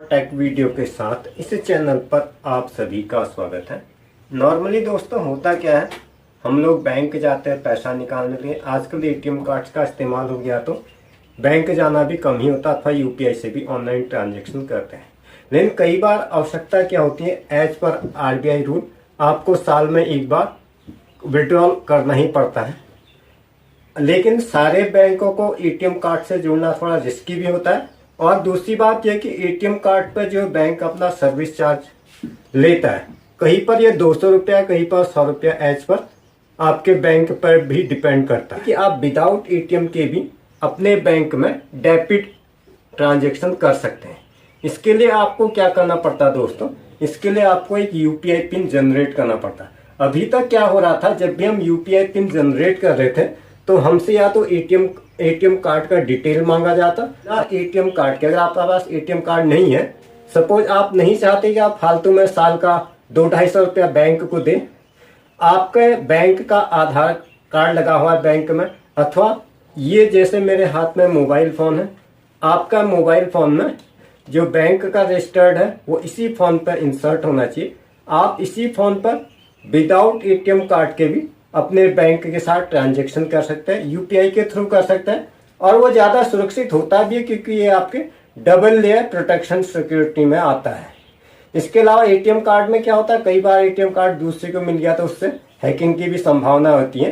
Take video के साथ इस चैनल पर आप सभी का स्वागत है। नॉर्मली दोस्तों होता क्या है, हम लोग बैंक जाते हैं पैसा निकालने के लिए। आजकल एटीएम कार्ड्स का इस्तेमाल हो गया तो बैंक जाना भी कम ही होता अथवा यूपीआई से भी ऑनलाइन ट्रांजैक्शन करते हैं। लेकिन कई बार आवश्यकता क्या होती है, एज पर आरबीआई रूल आपको साल में एक बार विड्रॉल करना ही पड़ता है। लेकिन सारे बैंकों को एटीएम कार्ड से जुड़ना थोड़ा रिस्की भी होता है। और दूसरी बात यह कि एटीएम कार्ड पर जो बैंक अपना सर्विस चार्ज लेता है, कहीं पर ये 200 रुपया, कहीं पर 100 रुपया, एज पर आपके बैंक पर भी डिपेंड करता है कि आप विदाउट एटीएम के भी अपने बैंक में डेबिट ट्रांजैक्शन कर सकते हैं। इसके लिए आपको क्या करना पड़ता है दोस्तों, इसके लिए आपको एक यूपीआई पिन जनरेट करना पड़ता है। अभी तक क्या हो रहा था, जब भी हम यूपीआई पिन जनरेट कर रहे थे तो हमसे या तो एटीएम कार्ड का डिटेल मांगा जाता या एटीएम कार्ड के, अगर आपके पास एटीएम कार्ड नहीं है, सपोज आप नहीं चाहते कि आप फालतू में साल का 200-250 रुपया बैंक को दें, आपके बैंक का आधार कार्ड लगा हुआ है बैंक में, अथवा ये जैसे मेरे हाथ में मोबाइल फोन है, आपका मोबाइल फोन में जो बैंक का रजिस्टर्ड है वो इसी फोन पर इंसर्ट होना चाहिए। आप इसी फोन पर विदाउट एटीएम कार्ड के भी अपने बैंक के साथ ट्रांजैक्शन कर सकते हैं, यूपीआई के थ्रू कर सकते हैं। और वो ज़्यादा सुरक्षित होता भी है क्योंकि ये आपके डबल लेयर प्रोटेक्शन सिक्योरिटी में आता है। इसके अलावा एटीएम कार्ड में क्या होता है, कई बार एटीएम कार्ड दूसरे को मिल गया तो उससे हैकिंग की भी संभावना होती है।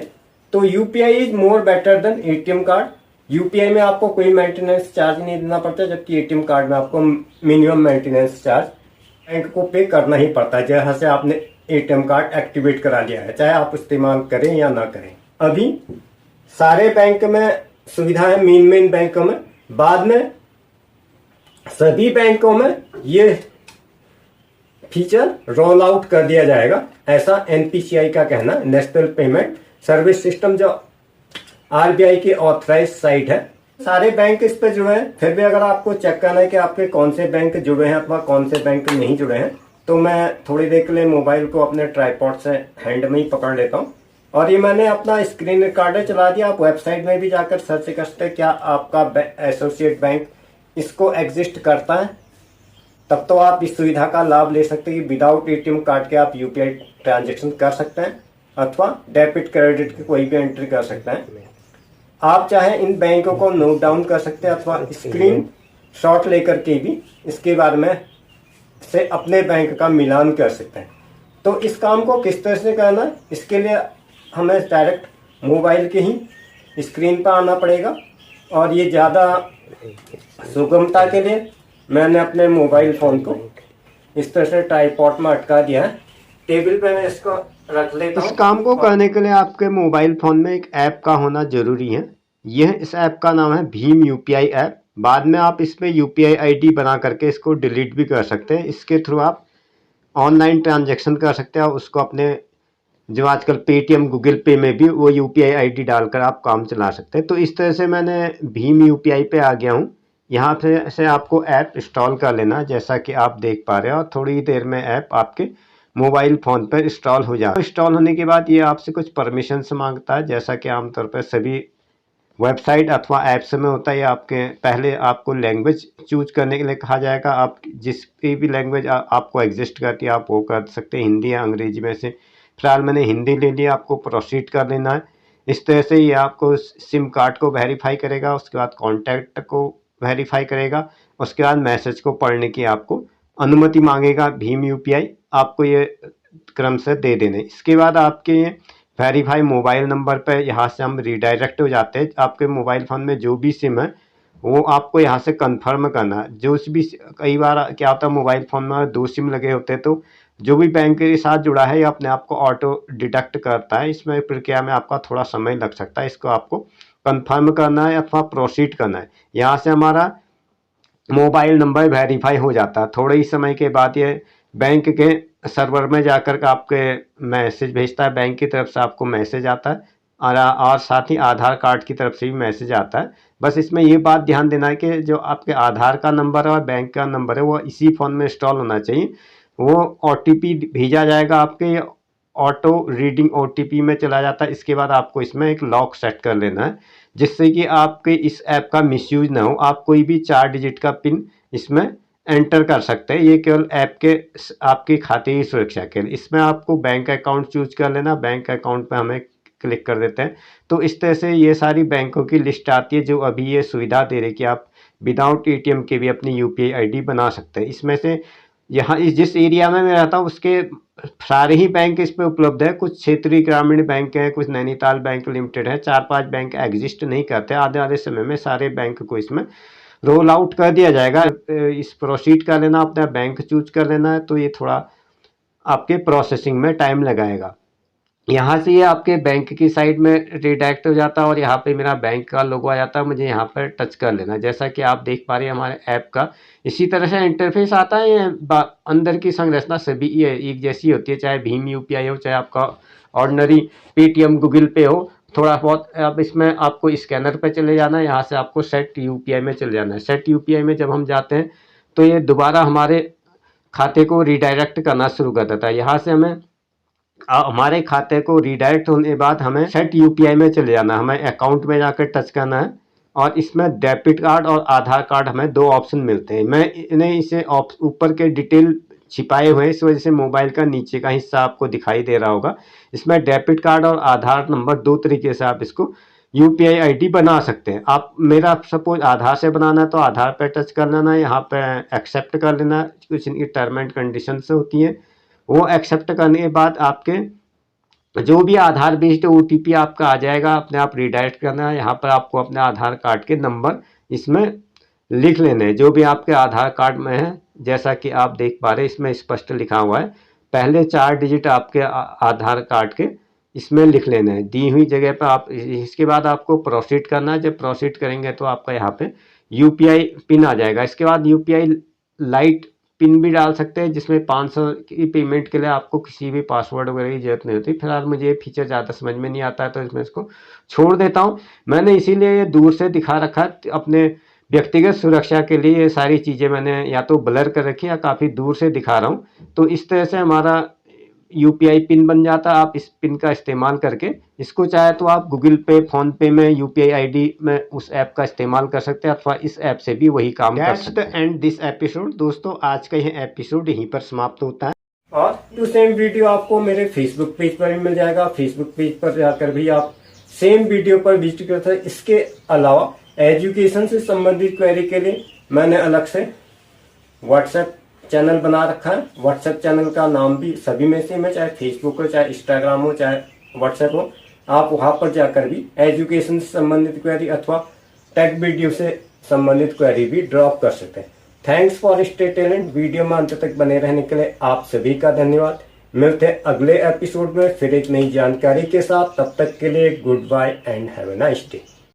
तो UPI is more better than ATM card. UPI में आपको कोई मेंटेनेंस चार्ज नहीं देना पड़ता, जबकि एटीएम कार्ड में आपको मिनिमम मेंटेनेंस चार्ज बैंक को पे करना ही पड़ता है, जहाँ से आपने एटीएम कार्ड एक्टिवेट करा लिया है, चाहे आप इस्तेमाल करें या ना करें। अभी सारे बैंक में सुविधा है, मेन बैंकों में। बाद में सभी बैंकों में ये फीचर रोल आउट कर दिया जाएगा, ऐसा एनपीसीआई का कहना, नेशनल पेमेंट सर्विस सिस्टम, जो आरबीआई की ऑथराइज साइट है। सारे बैंक इस पे जुड़े हैं। फिर भी अगर आपको चेक करना है कि आपके कौन से बैंक जुड़े हैं अथवा कौन से बैंक नहीं जुड़े हैं, तो मैं थोड़ी देर के लिए मोबाइल को अपने ट्राइपॉड से हैंड में ही पकड़ लेता हूँ और ये मैंने अपना स्क्रीन रिकॉर्डर चला दिया। आप वेबसाइट में भी जाकर सर्च कर सकते हैं क्या आपका एसोसिएट बैंक इसको एग्जिस्ट करता है, तब तो आप इस सुविधा का लाभ ले सकते हैं कि विदाउट एटीएम कार्ड के आप यूपीआई ट्रांजेक्शन कर सकते हैं अथवा डेबिट क्रेडिट की कोई भी एंट्री कर सकते हैं। आप चाहे इन बैंकों को नोट डाउन कर सकते हैं अथवा स्क्रीन शॉट लेकर के भी इसके बारे में से अपने बैंक का मिलान कर सकते हैं। तो इस काम को किस तरह से करना है, इसके लिए हमें डायरेक्ट मोबाइल के ही स्क्रीन पर आना पड़ेगा। और ये ज़्यादा सुगमता के लिए मैंने अपने मोबाइल फ़ोन को इस तरह से ट्राइपॉड में अटका दिया है। टेबल पे मैं इसको रख लेता हूँ। इस काम को करने के लिए आपके मोबाइल फ़ोन में एक ऐप का होना ज़रूरी है। इस ऐप का नाम है भीम यूपीआई ऐप। बाद में आप इसमें यूपीआई आईडी बना करके इसको डिलीट भी कर सकते हैं। इसके थ्रू आप ऑनलाइन ट्रांजैक्शन कर सकते हैं और उसको अपने जो आजकल पेटीएम, गूगल पे में भी वो यूपीआई आईडी डालकर आप काम चला सकते हैं। तो इस तरह से मैंने भीम यूपीआई पे आ गया हूँ। यहाँ से आपको ऐप इंस्टॉल कर लेना, जैसा कि आप देख पा रहे हैं, और थोड़ी देर में ऐप आपके मोबाइल फ़ोन पर इंस्टॉल हो जाए। इंस्टॉल होने के बाद ये आपसे कुछ परमिशंस मांगता है, जैसा कि आमतौर पर सभी वेबसाइट अथवा ऐप्स में होता है। आपके पहले आपको लैंग्वेज चूज करने के लिए कहा जाएगा। आप जिस भी लैंग्वेज आपको एग्जिस्ट करती है आप वो कर सकते हैं, हिंदी या अंग्रेजी में से। फिलहाल मैंने हिंदी ले लिया, आपको प्रोसीड कर लेना है। इस तरह से ये आपको सिम कार्ड को वेरीफाई करेगा, उसके बाद कॉन्टैक्ट को वेरीफाई करेगा, उसके बाद मैसेज को पढ़ने की आपको अनुमति मांगेगा। भीम यूपीआई आपको ये क्रम से दे देने। इसके बाद आपके ये वेरीफाई मोबाइल नंबर पर यहाँ से हम रिडायरेक्ट हो जाते हैं। आपके मोबाइल फ़ोन में जो भी सिम है वो आपको यहाँ से कंफर्म करना है। जो भी, कई बार क्या होता है मोबाइल फ़ोन में 2 सिम लगे होते हैं, तो जो भी बैंक के साथ जुड़ा है ये अपने आप को ऑटो डिडक्ट करता है। इसमें प्रक्रिया में आपका थोड़ा समय लग सकता है। इसको आपको कंफर्म करना है अथवा प्रोसीड करना है। यहाँ से हमारा मोबाइल नंबर वेरीफाई हो जाता है। थोड़े ही समय के बाद ये बैंक के सर्वर में जाकर आपके मैसेज भेजता है, बैंक की तरफ से आपको मैसेज आता है और साथ ही आधार कार्ड की तरफ से भी मैसेज आता है। बस इसमें ये बात ध्यान देना है कि जो आपके आधार का नंबर है और बैंक का नंबर है वो इसी फ़ोन में इंस्टॉल होना चाहिए। वो ओटीपी भेजा जाएगा आपके, ऑटो रीडिंग ओटीपी में चला जाता है। इसके बाद आपको इसमें एक लॉक सेट कर लेना है, जिससे कि आपके इस ऐप का मिसयूज ना हो। आप कोई भी 4 डिजिट का पिन इसमें एंटर कर सकते हैं। ये केवल ऐप के आपकी खाते की सुरक्षा के लिए। इसमें आपको बैंक अकाउंट चूज कर लेना, बैंक अकाउंट पे हमें क्लिक कर देते हैं। तो इस तरह से ये सारी बैंकों की लिस्ट आती है जो अभी ये सुविधा दे रही है कि आप विदाउट एटीएम के भी अपनी यूपीआई आईडी बना सकते हैं। इसमें से यहाँ इस जिस एरिया में मैं रहता हूँ उसके सारे ही बैंक इस पे उपलब्ध है। कुछ क्षेत्रीय ग्रामीण बैंक हैं, कुछ नैनीताल बैंक लिमिटेड है, 4-5 बैंक एग्जिस्ट नहीं करते। आने वाले समय में सारे बैंक को इसमें रोल आउट कर दिया जाएगा। इस प्रोसीड कर लेना, अपना बैंक चूज कर लेना है। तो ये थोड़ा आपके प्रोसेसिंग में टाइम लगाएगा। यहाँ से ये आपके बैंक की साइट में रिडायरेक्ट हो जाता है और यहाँ पे मेरा बैंक का लोगो आ जाता है। मुझे यहाँ पर टच कर लेना है। जैसा कि आप देख पा रहे हैं हमारे ऐप का इसी तरह से इंटरफेस आता है। ये अंदर की संरचना सभी ये एक जैसी होती है, चाहे भीम यूपीआई हो, चाहे आपका ऑर्डिनरी पेटीएम गूगल पे हो। थोड़ा बहुत अब इसमें आपको स्कैनर पे चले जाना है, यहाँ से आपको सेट यूपीआई में चले जाना है। सेट यूपीआई में जब हम जाते हैं तो ये दोबारा हमारे खाते को रिडायरेक्ट करना शुरू कर देता है। यहाँ से हमें हमारे खाते को रिडायरेक्ट होने के बाद हमें सेट यूपीआई में चले जाना है। हमें अकाउंट में जाकर टच करना है और इसमें डेबिट कार्ड और आधार कार्ड हमें 2 ऑप्शन मिलते हैं। मैं इन्हें इसे ऊपर के डिटेल छिपाए हुए हैं, इस वजह से मोबाइल का नीचे का हिस्सा आपको दिखाई दे रहा होगा। इसमें डेबिट कार्ड और आधार नंबर 2 तरीके से आप इसको यूपीआई आईडी बना सकते हैं। आप मेरा सपोज आधार से बनाना है तो आधार पे टच कर लेना है, यहाँ पे एक्सेप्ट कर लेना। कुछ इनकी टर्म एंड कंडीशन होती हैं, वो एक्सेप्ट करने के बाद आपके जो भी आधार बेस्ड ओटीपी आपका आ जाएगा, अपने आप रिडायरेक्ट करना है। यहाँ पर आपको अपने आधार कार्ड के नंबर इसमें लिख लेने हैं जो भी आपके आधार कार्ड में है। जैसा कि आप देख पा रहे हैं इसमें स्पष्ट लिखा हुआ है, पहले 4 डिजिट आपके आधार कार्ड के इसमें लिख लेने हैं दी हुई जगह पर। आप इसके बाद आपको प्रोसीड करना है। जब प्रोसीड करेंगे तो आपका यहाँ पे यूपीआई पिन आ जाएगा। इसके बाद यूपीआई लाइट पिन भी डाल सकते हैं, जिसमें 500 की पेमेंट के लिए आपको किसी भी पासवर्ड वगैरह की जरूरत नहीं होती। फिलहाल मुझे ये फीचर ज़्यादा समझ में नहीं आता है तो इसमें इसको छोड़ देता हूँ। मैंने इसीलिए ये दूर से दिखा रखा है, अपने व्यक्तिगत सुरक्षा के लिए ये सारी चीज़ें मैंने या तो ब्लर कर रखी है या काफ़ी दूर से दिखा रहा हूँ। तो इस तरह से हमारा यूपीआई पिन बन जाता है। आप इस पिन का इस्तेमाल करके इसको चाहे तो आप गूगल पे, फोन पे में यूपीआई आईडी में उस ऐप का इस्तेमाल कर सकते हैं अथवा इस ऐप से भी वही काम कर सकते हैं। एंड दिस एपिसोड दोस्तों, आज का यह एपिसोड यहीं पर समाप्त होता है। और टू सेम वीडियो आपको मेरे फेसबुक पेज पर भी मिल जाएगा। फेसबुक पेज पर जाकर भी आप सेम वीडियो पर विजिट कर सकते हैं। इसके अलावा एजुकेशन से संबंधित क्वेरी के लिए मैंने अलग से व्हाट्सएप चैनल बना रखा है। व्हाट्सएप चैनल का नाम भी सभी में सेम है, चाहे फेसबुक हो, चाहे इंस्टाग्राम हो, चाहे व्हाट्सएप हो। आप वहां पर जाकर भी एजुकेशन से संबंधित क्वेरी अथवा टेक वीडियो से संबंधित क्वेरी भी ड्रॉप कर सकते हैं। Thanks for stay talent. Video में अंत तक बने रहने के लिए आप सभी का धन्यवाद। मिलते हैं अगले एपिसोड में फिर एक नई जानकारी के साथ। तब तक के लिए goodbye and have a nice day.